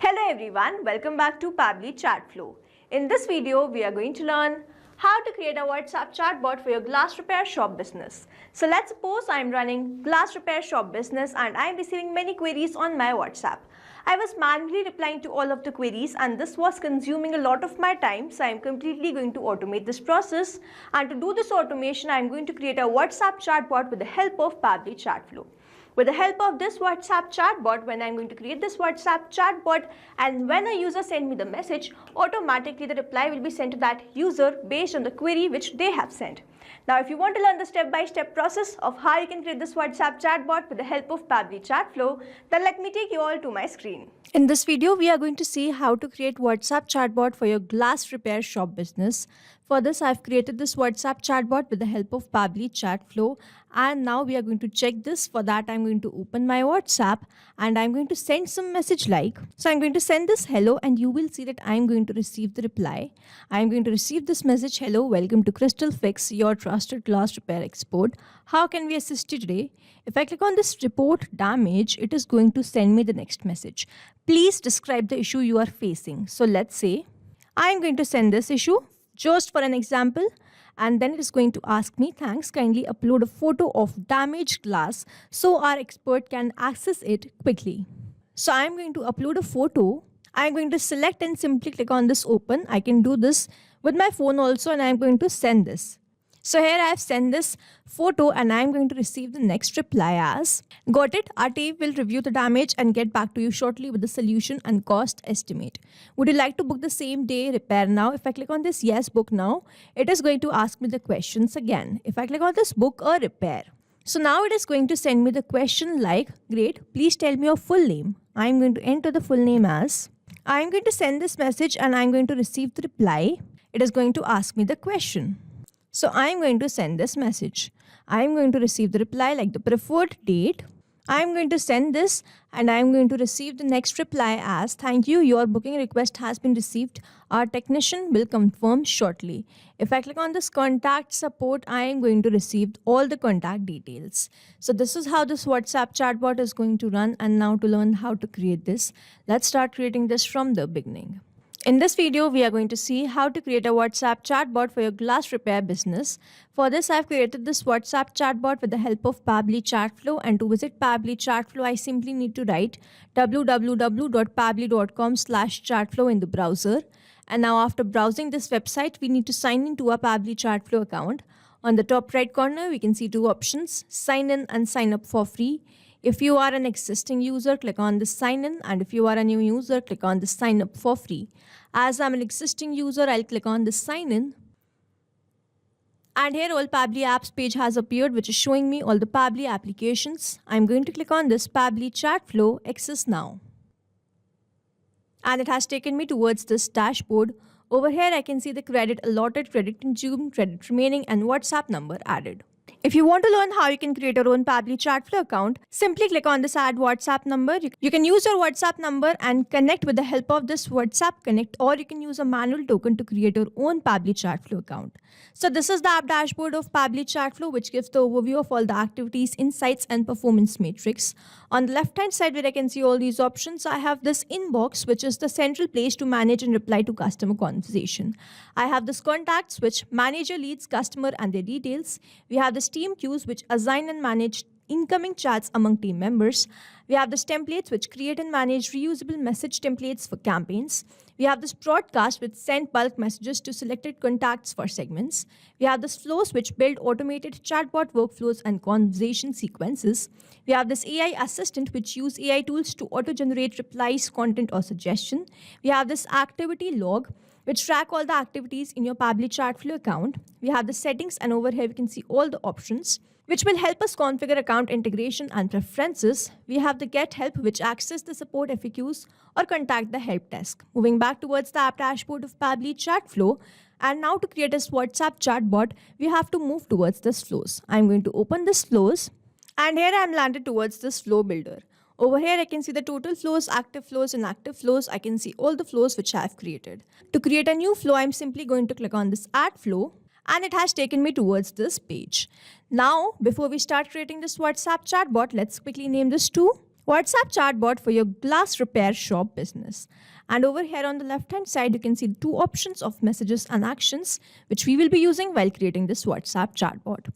Hello everyone, welcome back to Pabbly Chatflow. In this video, we are going to learn how to create a WhatsApp chatbot for your glass repair shop business. So let's suppose I'm running glass repair shop business and I'm receiving many queries on my WhatsApp. I was manually replying to all of the queries and this was consuming a lot of my time, so I'm completely going to automate this process. And to do this automation, I'm going to create a WhatsApp chatbot with the help of Pabbly Chatflow. With the help of this WhatsApp chatbot, when I'm going to create this WhatsApp chatbot and when a user sends me the message, automatically the reply will be sent to that user based on the query which they have sent. Now, if you want to learn the step-by-step process of how you can create this WhatsApp chatbot with the help of Pabbly Chatflow, then let me take you all to my screen. In this video, we are going to see how to create WhatsApp chatbot for your glass repair shop business. For this, I've created this WhatsApp chatbot with the help of Pabbly Chatflow. And now we are going to check this. For that, I'm going to open my WhatsApp and I'm going to send some message like. So I'm going to send this hello and you will see that I'm going to receive the reply. I'm going to receive this message, hello, welcome to Crystal Fix, your trusted glass repair expert. How can we assist you today? If I click on this report damage, it is going to send me the next message. Please describe the issue you are facing. So let's say I'm going to send this issue just for an example. And then it is going to ask me, thanks, kindly upload a photo of damaged glass so our expert can access it quickly. So I'm going to upload a photo. I'm going to select and simply click on this open. I can do this with my phone also and I'm going to send this. So here I have sent this photo and I'm going to receive the next reply as, got it, our team will review the damage and get back to you shortly with the solution and cost estimate. Would you like to book the same day repair now? If I click on this yes, book now, it is going to ask me the questions again. If I click on this book or repair. So now it is going to send me the question like, great, please tell me your full name. I'm going to enter the full name as, I'm going to send this message and I'm going to receive the reply. It is going to ask me the question. So I'm going to send this message. I'm going to receive the reply like the preferred date. I'm going to send this and I'm going to receive the next reply as, thank you, your booking request has been received. Our technician will confirm shortly. If I click on this contact support, I am going to receive all the contact details. So this is how this WhatsApp chatbot is going to run. And now to learn how to create this, let's start creating this from the beginning. In this video, we are going to see how to create a WhatsApp chatbot for your glass repair business. For this, I've created this WhatsApp chatbot with the help of Pabbly Chatflow. And to visit Pabbly Chatflow, I simply need to write www.pabbly.com/chatflow in the browser. And now after browsing this website, we need to sign in to our Pabbly Chatflow account. On the top right corner, we can see two options, sign in and sign up for free. If you are an existing user, click on the sign in, and if you are a new user, click on the sign up for free. As I'm an existing user, I'll click on the sign in. And here all Pabbly apps page has appeared, which is showing me all the Pabbly applications. I'm going to click on this Pabbly Chatflow Access Now. And it has taken me towards this dashboard. Over here, I can see the credit allotted, credit consumed, credit remaining, and WhatsApp number added. If you want to learn how you can create your own Pabbly Chatflow account, simply click on this add WhatsApp number. You can use your WhatsApp number and connect with the help of this WhatsApp Connect, or you can use a manual token to create your own Pabbly Chatflow account. So this is the app dashboard of Pabbly Chatflow, which gives the overview of all the activities, insights, and performance matrix. On the left-hand side where I can see all these options, I have this inbox, which is the central place to manage and reply to customer conversation. I have this contacts, which manager leads customer and their details. We have this team queues, which assign and manage incoming chats among team members. We have this templates, which create and manage reusable message templates for campaigns. We have this broadcast, which send bulk messages to selected contacts for segments. We have this flows, which build automated chatbot workflows and conversation sequences. We have this AI assistant, which use AI tools to auto-generate replies, content, or suggestion. We have this activity log, which track all the activities in your Pabbly Chatflow account. We have the settings, and over here we can see all the options, which will help us configure account integration and preferences. We have the get help, which access the support FAQs or contact the help desk. Moving back towards the app dashboard of Pabbly Chatflow, and now to create this WhatsApp chatbot, we have to move towards this flows. I'm going to open this flows, and here I'm landed towards this flow builder. Over here, I can see the total flows, active flows, and inactive flows. I can see all the flows which I have created. To create a new flow, I'm simply going to click on this add flow, and it has taken me towards this page. Now, before we start creating this WhatsApp chatbot, let's quickly name this to WhatsApp chatbot for your glass repair shop business. And over here on the left hand side, you can see two options of messages and actions, which we will be using while creating this WhatsApp chatbot.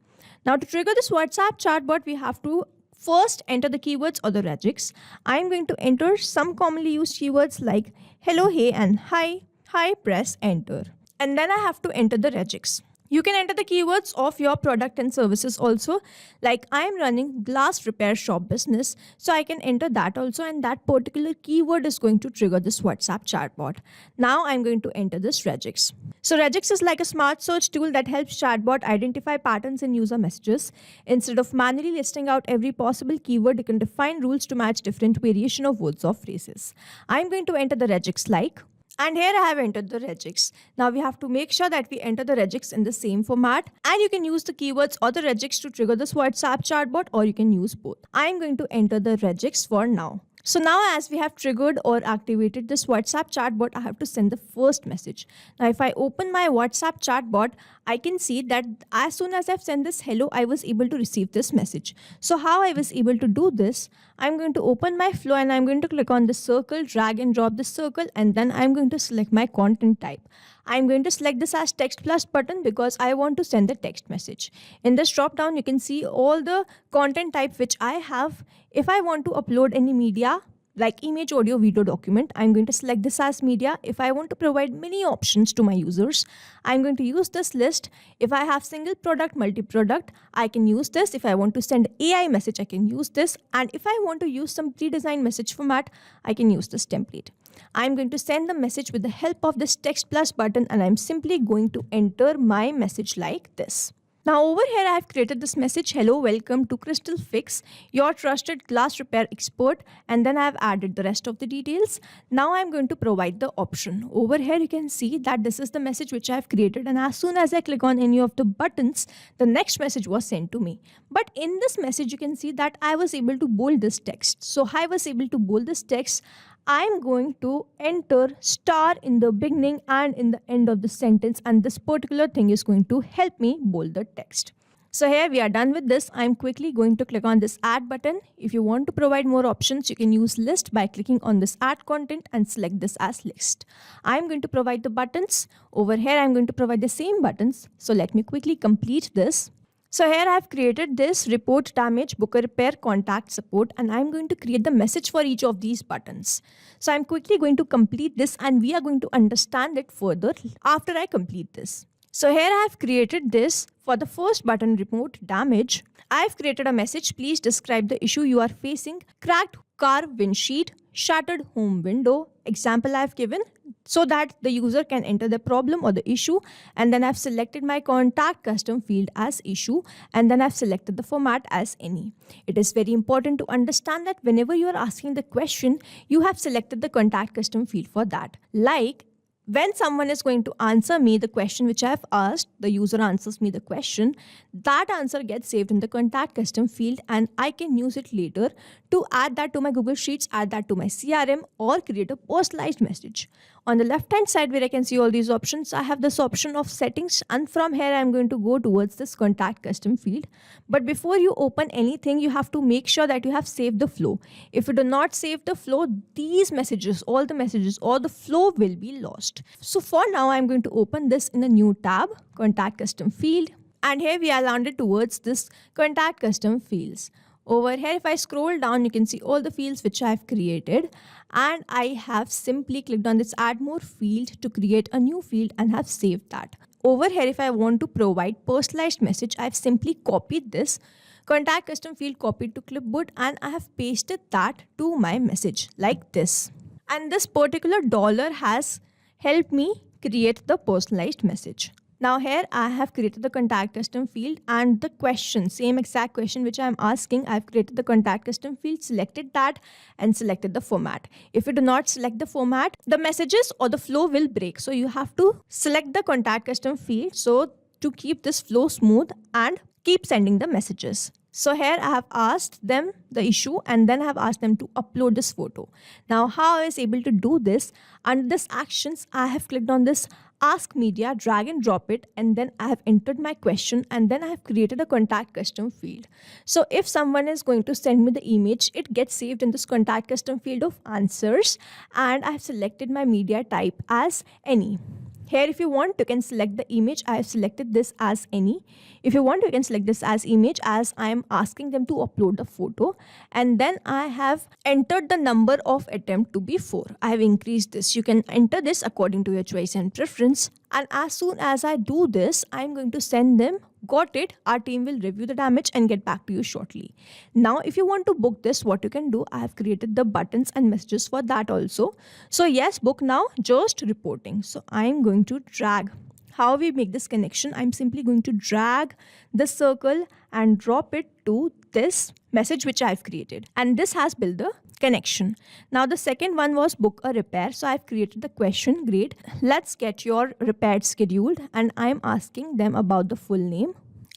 Now to trigger this WhatsApp chatbot, we have to first enter the keywords or the regex. I'm going to enter some commonly used keywords like hello, hey, and hi. Hi, press enter. And then I have to enter the regex. You can enter the keywords of your product and services also. Like I'm running glass repair shop business, so I can enter that also, and that particular keyword is going to trigger this WhatsApp chatbot. Now I'm going to enter this regex. So regex is like a smart search tool that helps chatbot identify patterns in user messages. Instead of manually listing out every possible keyword, you can define rules to match different variation of words or phrases. I'm going to enter the regex like. And here I have entered the regex. Now we have to make sure that we enter the regex in the same format, and you can use the keywords or the regex to trigger this WhatsApp chatbot, or you can use both. I am going to enter the regex for now. So now as we have triggered or activated this WhatsApp chatbot, I have to send the first message. Now if I open my WhatsApp chatbot, I can see that as soon as I've sent this hello, I was able to receive this message. So how I was able to do this, I'm going to open my flow and I'm going to click on the circle, drag and drop the circle, and then I'm going to select my content type. I'm going to select this as text plus button because I want to send the text message. In this drop down, you can see all the content type which I have. If I want to upload any media like image, audio, video, document, I'm going to select this as media. If I want to provide many options to my users, I'm going to use this list. If I have single product, multi-product, I can use this. If I want to send AI message, I can use this. And if I want to use some pre-designed message format, I can use this template. I'm going to send the message with the help of this text plus button, and I'm simply going to enter my message like this. Now over here I have created this message, hello, welcome to Crystal Fix, your trusted glass repair expert, and then I have added the rest of the details. Now I'm going to provide the option. Over here you can see that this is the message which I have created, and as soon as I click on any of the buttons, the next message was sent to me. But in this message you can see that I was able to bold this text. So I was able to bold this text. I'm going to enter star in the beginning and in the end of the sentence, and this particular thing is going to help me bold the text. So here we are done with this. I'm quickly going to click on this add button. If you want to provide more options, you can use list by clicking on this add content and select this as list. I'm going to provide the buttons. Over here I'm going to provide the same buttons. So let me quickly complete this. So here I have created this report damage, book a repair, contact support, and I'm going to create the message for each of these buttons. So I'm quickly going to complete this, and we are going to understand it further after I complete this. So here I have created this for the first button, report damage. I have created a message. Please describe the issue you are facing. Cracked car windshield, shattered home window. Example I have given so that the user can enter the problem or the issue, and then I've selected my contact custom field as issue, and then I've selected the format as any. It is very important to understand that whenever you are asking the question, you have selected the contact custom field for that. Like when someone is going to answer me the question which I have asked, the user answers me the question, that answer gets saved in the contact custom field, and I can use it later to add that to my Google Sheets, add that to my CRM, or create a personalized message. On the left hand side where I can see all these options, I have this option of settings, and from here I'm going to go towards this contact custom field. But before you open anything, you have to make sure that you have saved the flow. If you do not save the flow, these messages, all the messages or the flow will be lost. So for now, I'm going to open this in a new tab, contact custom field. And here we are landed towards this contact custom fields. Over here, if I scroll down, you can see all the fields which I have created, and I have simply clicked on this add more field to create a new field and have saved that. Over here, if I want to provide personalized message, I've simply copied this contact custom field, copied to clipboard, and I have pasted that to my message like this. And this particular dollar has helped me create the personalized message. Now here I have created the contact custom field, and the question, same exact question which I am asking, I have created the contact custom field, selected that and selected the format. If you do not select the format, the messages or the flow will break. So you have to select the contact custom field so to keep this flow smooth and keep sending the messages. So here I have asked them the issue and then I have asked them to upload this photo. Now how I was able to do this, under this actions I have clicked on this ask media, drag and drop it, and then I have entered my question and then I have created a contact custom field. So if someone is going to send me the image, it gets saved in this contact custom field of answers, and I have selected my media type as any. Here if you want, you can select the image. I have selected this as any. If you want, you can select this as image, as I am asking them to upload the photo. And then I have entered the number of attempt to be 4. I have increased this. You can enter this according to your choice and preference. And as soon as I do this, I'm going to send them, got it, our team will review the damage and get back to you shortly. Now if you want to book this, what you can do, I have created the buttons and messages for that also. So yes, book now, just reporting. So I'm going to drag. How we make this connection, I'm simply going to drag the circle and drop it to this message which I've created, and this has built the connection. Now the second one was book a repair. So I've created the question, great, let's get your repair scheduled, and I'm asking them about the full name.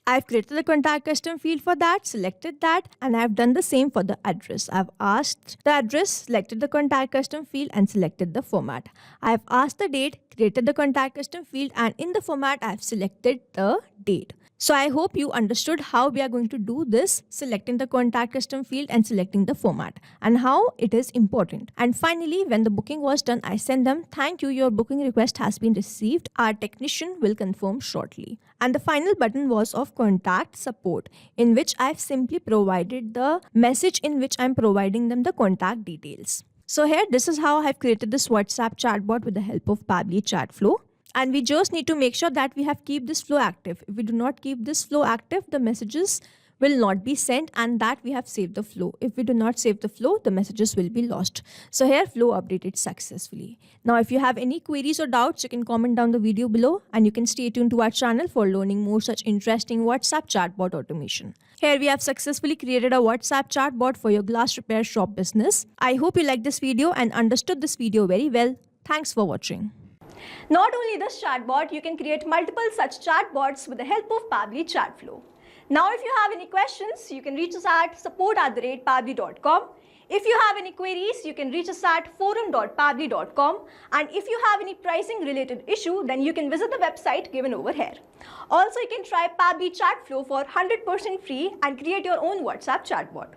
I've created the contact custom field for that, selected that, and I've done the same for the address. I've asked the address, selected the contact custom field, and selected the format. I've asked the date, created the contact custom field, and in the format I've selected the date. So I hope you understood how we are going to do this, selecting the contact custom field and selecting the format, and how it is important. And finally, when the booking was done, I sent them, thank you, your booking request has been received. Our technician will confirm shortly. And the final button was of contact support, in which I've simply provided the message in which I'm providing them the contact details. So here, this is how I've created this WhatsApp chatbot with the help of Pabbly Chatflow. And we just need to make sure that we have keep this flow active. If we do not keep this flow active, the messages will not be sent, and that we have saved the flow. If we do not save the flow, the messages will be lost. So here, flow updated successfully. Now, if you have any queries or doubts, you can comment down the video below, and you can stay tuned to our channel for learning more such interesting WhatsApp chatbot automation. Here we have successfully created a WhatsApp chatbot for your glass repair shop business. I hope you liked this video and understood this video very well. Thanks for watching. Not only this chatbot, you can create multiple such chatbots with the help of Pabbly Chatflow. Now if you have any questions, you can reach us at support@pabbly.com. If you have any queries, you can reach us at forum.pabbly.com. And if you have any pricing related issue, then you can visit the website given over here. Also, you can try Pabbly Chatflow for 100% free and create your own WhatsApp chatbot.